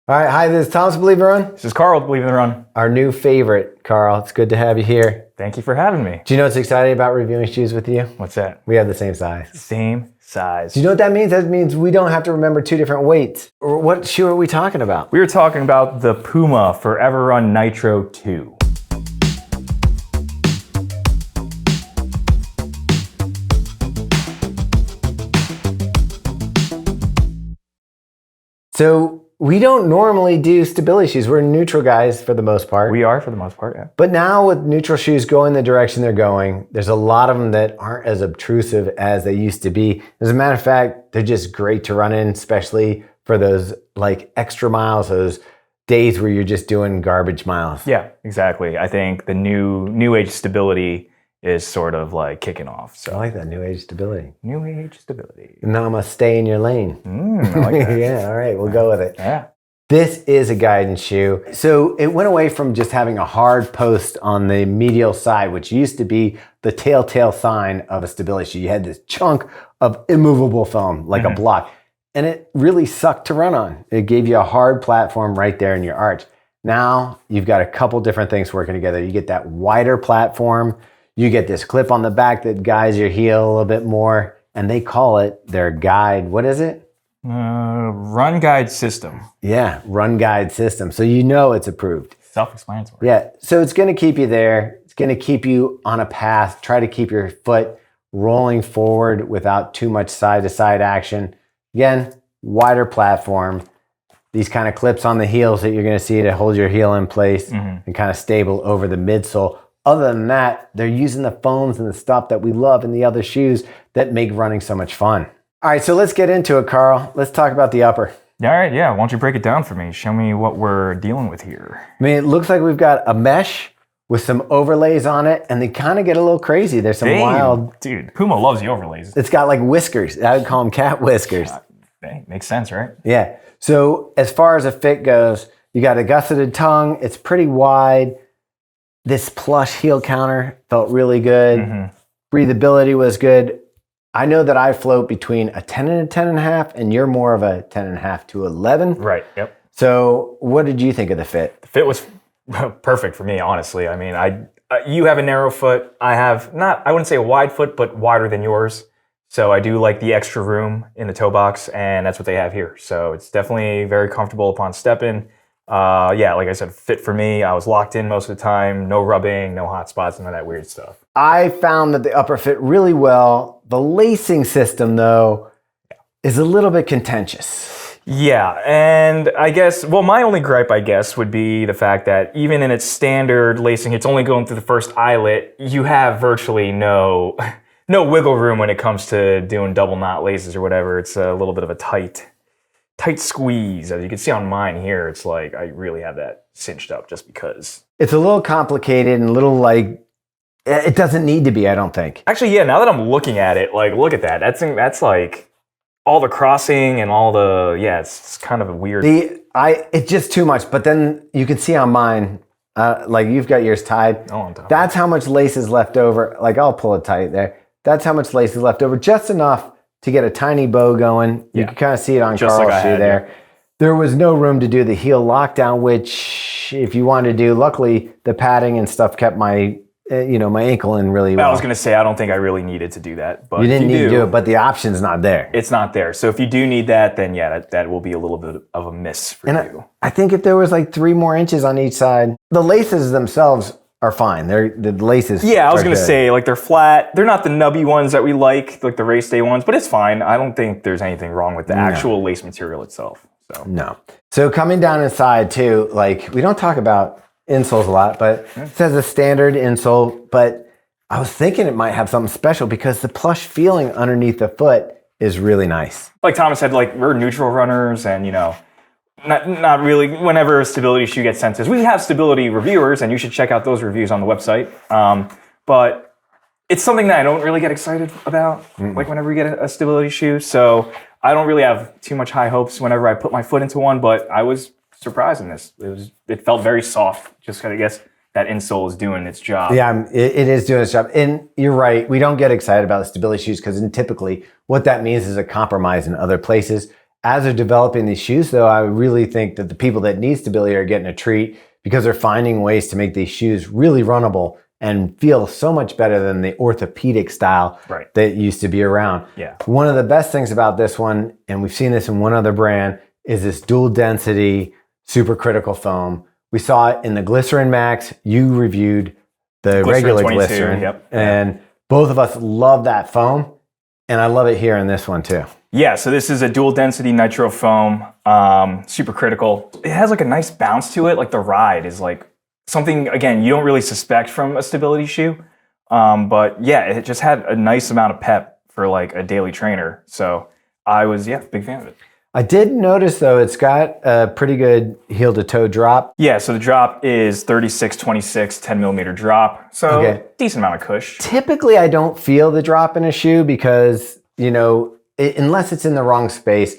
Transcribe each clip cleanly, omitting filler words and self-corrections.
All right, hi, this is Thomas, Believe It Run. This is Karl, Believe It Run. Our new favorite, Karl. It's good to have you here. Thank you for having me. Do you know what's exciting about reviewing shoes with you? What's that? We have the same size. Same size. Do you know what that means? That means we don't have to remember two different weights. Or what shoe are we talking about? We were talking about the Puma ForeverRun Nitro 2. So we don't normally do stability shoes. We're neutral guys for the most part. We are for the most part, yeah. But now with neutral shoes going the direction they're going, there's a lot of them that aren't as obtrusive as they used to be. As a matter of fact, they're just great to run in, especially for those like extra miles, those days where you're just doing garbage miles. Yeah, exactly. I think the new age stability is sort of like kicking off. So I like that new age stability. New age stability. Namaste, stay in your lane. I like that. Yeah, all right, we'll go with it. Yeah. This is a guidance shoe. So it went away from just having a hard post on the medial side, which used to be the telltale sign of a stability shoe. You had this chunk of immovable foam, like a block, and it really sucked to run on. It gave you a hard platform right there in your arch. Now you've got a couple different things working together. You get that wider platform. You get this clip on the back that guides your heel a little bit more, and they call it their guide. What is it? Run guide system. Yeah, run guide system. So you know it's approved. Self-explanatory. Yeah, so it's going to keep you there. It's going to keep you on a path. Try to keep your foot rolling forward without too much side-to-side action. Again, wider platform. These kind of clips on the heels that you're going to see to hold your heel in place and kind of stable over the midsole. Other than that, they're using the foams and the stuff that we love in the other shoes that make running so much fun. All right, so let's get into it, Karl. Let's talk about the upper. All right, yeah. Why don't you break it down for me? Show me what we're dealing with here. I mean, it looks like we've got a mesh with some overlays on it, and they kind of get a little crazy. There's some wild... Dude, Puma loves the overlays. It's got like whiskers. I would call them cat whiskers. Makes sense, right? Yeah. So as far as a fit goes, you got a gusseted tongue. It's pretty wide. This plush heel counter felt really good. Breathability was good. I know that I float between a 10 and a 10.5, and you're more of a 10.5 to 11. Right, yep. So what did you think of the fit? The fit was perfect for me, honestly. I mean, you have a narrow foot. I have I wouldn't say a wide foot, but wider than yours. So I do like the extra room in the toe box, and that's what they have here. So it's definitely very comfortable upon stepping. Yeah, like I said, fit for me. I was locked in most of the time. No rubbing, no hot spots, none of that weird stuff. I found that the upper fit really well. The lacing system, though, is a little bit contentious. Yeah, and I guess, well, my only gripe, I guess, would be the fact that even in its standard lacing, it's only going through the first eyelet. You have virtually no wiggle room when it comes to doing double knot laces or whatever. It's a little bit of a tight squeeze. As you can see on mine here, it's like I really have that cinched up just because. It's a little complicated and a little like, it doesn't need to be, I don't think. Actually, yeah, now that I'm looking at it, like, look at that. That's like all the crossing and all the, yeah, it's kind of a weird. It's just too much, but then you can see on mine, like you've got yours tied. Oh, on top. That's how much lace is left over. Like I'll pull it tight there. That's how much lace is left over, just enough to get a tiny bow going. You can kind of see it on Karl's shoe there. There was no room to do the heel lockdown, which if you wanted to do, luckily the padding and stuff kept my my ankle in really well. I was going to say, I don't think I really needed to do that. But you didn't need to do it, but the option's not there. It's not there. So if you do need that, then yeah, that will be a little bit of a miss for you. I think if there was like 3 more inches on each side, the laces themselves are fine. The laces. Yeah, I was going to say, like, they're flat. They're not the nubby ones that we like the race day ones, but it's fine. I don't think there's anything wrong with the actual lace material itself. So. No. So coming down inside too, like we don't talk about insoles a lot, but it says a standard insole, but I was thinking it might have something special because the plush feeling underneath the foot is really nice. Like Thomas said, like we're neutral runners and, not really, whenever a stability shoe gets sent to us, we have stability reviewers and you should check out those reviews on the website. But it's something that I don't really get excited about, like whenever we get a stability shoe. So I don't really have too much high hopes whenever I put my foot into one, but I was surprised in this. It felt very soft, just kind of guess that insole is doing its job. Yeah, it is doing its job. And you're right, we don't get excited about the stability shoes because typically what that means is a compromise in other places. as they're developing these shoes, though, I really think that the people that need stability are getting a treat because they're finding ways to make these shoes really runnable and feel so much better than the orthopedic style that used to be around. Yeah. One of the best things about this one, and we've seen this in one other brand, is this dual density supercritical foam. We saw it in the Glycerin Max. You reviewed the regular 22, Glycerin. And both of us love that foam. And I love it here in this one too. Yeah, so this is a dual density nitro foam, supercritical. It has like a nice bounce to it. Like the ride is like something, again, you don't really suspect from a stability shoe. But yeah, it just had a nice amount of pep for like a daily trainer. So I was, big fan of it. I did notice though, it's got a pretty good heel to toe drop. Yeah, so the drop is 36-26, 10 millimeter drop. So decent amount of cush. Typically I don't feel the drop in a shoe because, unless it's in the wrong space,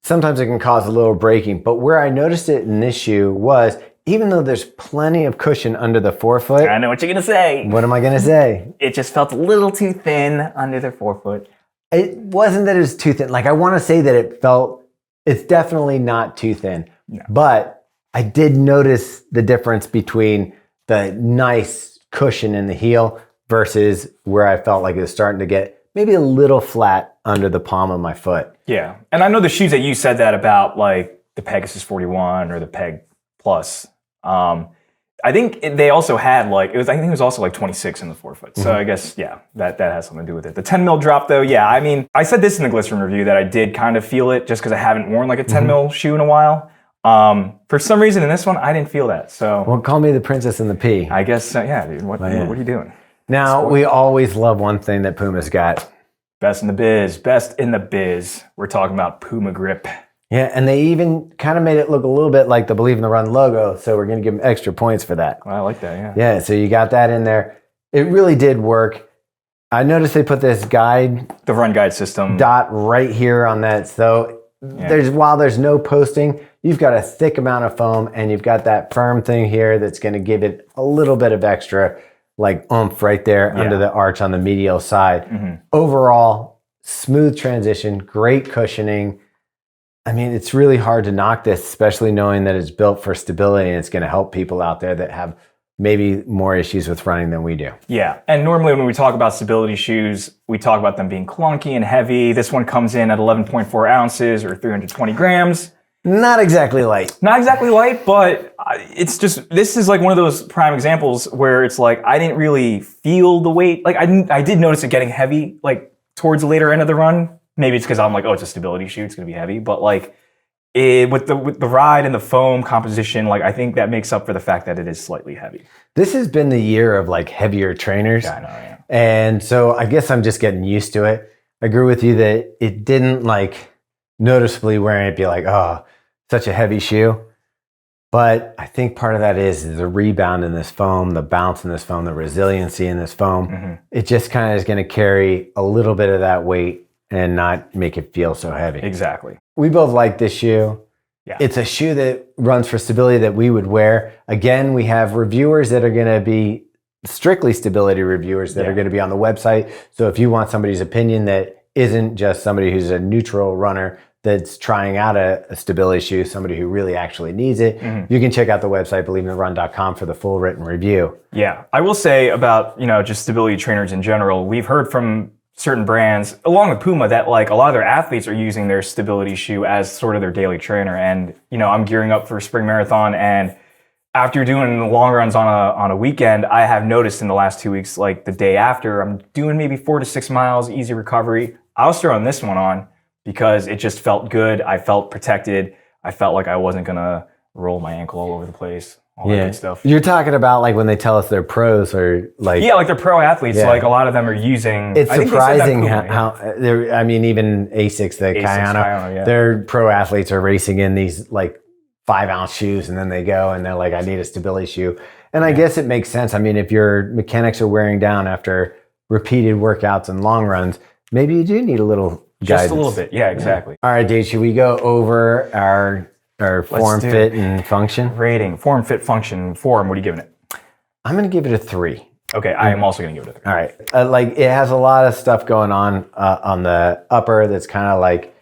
sometimes it can cause a little breaking. But where I noticed it in this shoe was, even though there's plenty of cushion under the forefoot. I know what you're gonna say. What am I gonna say? It just felt a little too thin under the forefoot. It wasn't that it was too thin. Like I wanna say that it's definitely not too thin. No. But I did notice the difference between the nice cushion in the heel versus where I felt like it was starting to get maybe a little flat under the palm of my foot. Yeah, and I know the shoes that you said that about, like the Pegasus 41 or the Peg Plus. I think they also had I think it was also like 26 in the forefoot. So I guess, that has something to do with it. The 10 mil drop though, I mean, I said this in the Glycerin review that I did kind of feel it just because I haven't worn like a 10 mil shoe in a while. For some reason in this one, I didn't feel that. So, well, call me the princess and the pea. I guess, dude. What are you doing? Now, we always love one thing that Puma's got. Best in the biz. Best in the biz. We're talking about Puma Grip. Yeah, and they even kind of made it look a little bit like the Believe in the Run logo, so we're going to give them extra points for that. Well, I like that, yeah. Yeah, so you got that in there. It really did work. I noticed they put this guide. The run guide system. Dot right here on that. So while there's no posting, you've got a thick amount of foam, and you've got that firm thing here that's going to give it a little bit of extra oomph right there under the arch on the medial side. Overall, smooth transition, great cushioning. I mean, it's really hard to knock this, especially knowing that it's built for stability and it's going to help people out there that have maybe more issues with running than we do. Yeah, and normally when we talk about stability shoes, we talk about them being clunky and heavy. This one comes in at 11.4 ounces or 320 grams. Not exactly light. Not exactly light, but it's just, this is like one of those prime examples where it's like, I didn't really feel the weight. Like I did notice it getting heavy, like towards the later end of the run. Maybe it's because I'm like, oh, it's a stability shoe, it's gonna be heavy. But like, with the ride and the foam composition, like I think that makes up for the fact that it is slightly heavy. This has been the year of like heavier trainers. Yeah, I know, yeah. And so I guess I'm just getting used to it. I agree with you that it didn't like noticeably wearing it be like, oh, such a heavy shoe. But I think part of that is the rebound in this foam, the bounce in this foam, the resiliency in this foam. It just kind of is gonna carry a little bit of that weight and not make it feel so heavy. Exactly. We both like this shoe. Yeah. It's a shoe that runs for stability that we would wear. Again, we have reviewers that are gonna be strictly stability reviewers that are gonna be on the website. So if you want somebody's opinion that isn't just somebody who's a neutral runner that's trying out a stability shoe, somebody who really actually needs it, you can check out the website, believeintheRun.com, for the full written review. Yeah, I will say about, just stability trainers in general, we've heard from certain brands, along with Puma, that like a lot of their athletes are using their stability shoe as sort of their daily trainer. And, I'm gearing up for spring marathon, and after doing long runs on a weekend, I have noticed in the last 2 weeks, like the day after, I'm doing maybe 4 to 6 miles, easy recovery. I was throwing this one on because it just felt good. I felt protected. I felt like I wasn't gonna roll my ankle all over the place. All that good stuff. You're talking about like when they tell us they're pros or like... Yeah, like they're pro athletes. Yeah. Like a lot of them are using... It's surprising how they're, I mean, even Asics, Kayano, their pro athletes are racing in these like 5-ounce shoes, and then they go and they're like, I need a stability shoe. And I guess it makes sense. I mean, if your mechanics are wearing down after repeated workouts and long runs, maybe you do need a little guidance. Just a little bit. Yeah, exactly. All right, Dave, should we go over our form, fit, and function? Rating. Form, fit, function. Form, what are you giving it? I'm going to give it a 3. Okay, I am also going to give it a 3. All right. Like, it has a lot of stuff going on the upper that's kind of like,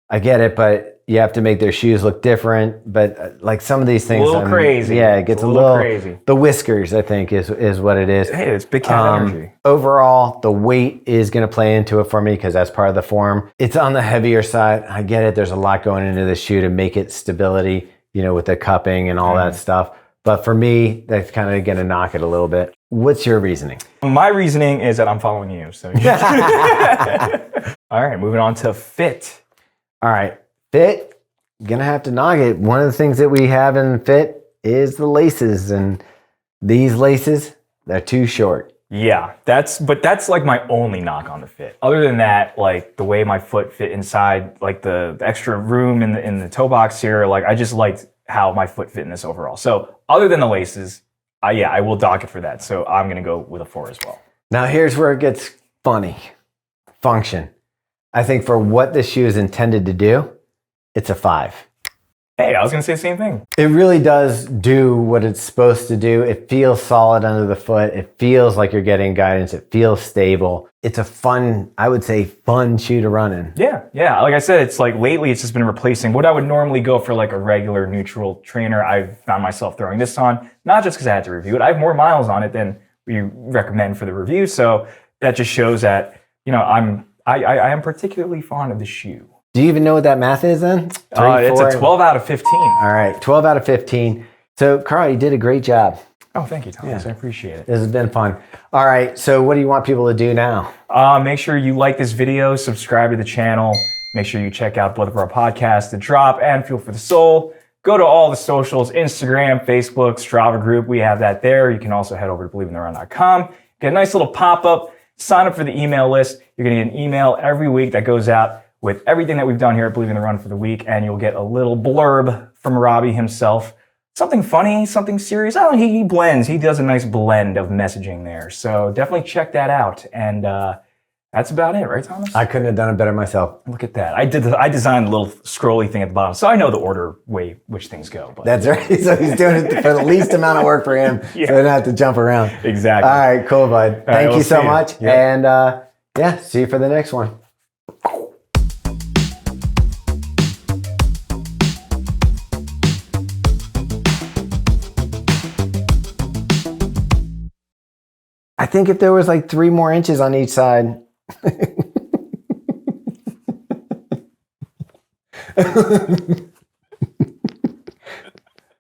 I get it, but, you have to make their shoes look different. But like some of these things, A little crazy. Yeah, it gets It's a little crazy. The whiskers, I think, is what it is. Hey, it's big cat energy. Overall, the weight is going to play into it for me because that's part of the form. It's on the heavier side. I get it. There's a lot going into the shoe to make it stability, with the cupping and all that stuff. But for me, that's kind of going to knock it a little bit. What's your reasoning? My reasoning is that I'm following you. So, all right, moving on to fit. All right, fit, gonna have to knock it. One of the things that we have in fit is the laces, and these laces, they're too short. Yeah, that's like my only knock on the fit. Other than that, like the way my foot fit inside, like the extra room in the toe box here, like I just liked how my foot fit in this overall. So other than the laces, I will dock it for that. So I'm gonna go with a 4 as well. Now here's where it gets funny. Function. I think for what this shoe is intended to do, it's a 5. Hey, I was gonna say the same thing. It really does do what it's supposed to do. It feels solid under the foot. It feels like you're getting guidance. It feels stable. It's a fun, I would say, fun shoe to run in. Yeah. Like I said, it's like lately it's just been replacing what I would normally go for like a regular neutral trainer. I've found myself throwing this on, not just because I had to review it. I have more miles on it than we recommend for the review. So that just shows that, I am particularly fond of the shoe. Do you even know what that math is then? It's a 12 out of 15. All right, 12 out of 15. So, Karl, you did a great job. Oh, thank you, Thomas. I appreciate it. This has been fun. All right, so what do you want people to do now? Make sure you like this video, subscribe to the channel. Make sure you check out both of our podcasts, The Drop and Fuel for the Soul. Go to all the socials, Instagram, Facebook, Strava group. We have that there. You can also head over to believeintherun.com. Get a nice little pop-up. Sign up for the email list. You're going to get an email every week that goes out with everything that we've done here at Believe in the Run for the week, and you'll get a little blurb from Robbie himself. Something funny, something serious. Oh, he blends. He does a nice blend of messaging there. So definitely check that out. And that's about it, right, Thomas? I couldn't have done it better myself. Look at that. I designed the little scrolly thing at the bottom, so I know the order way which things go. But. That's right. So he's doing it for the least amount of work for him, so he doesn't have to jump around. Exactly. All right, cool, bud. Thank you so much. Yep. And see you for the next one. I think if there was like 3 more inches on each side.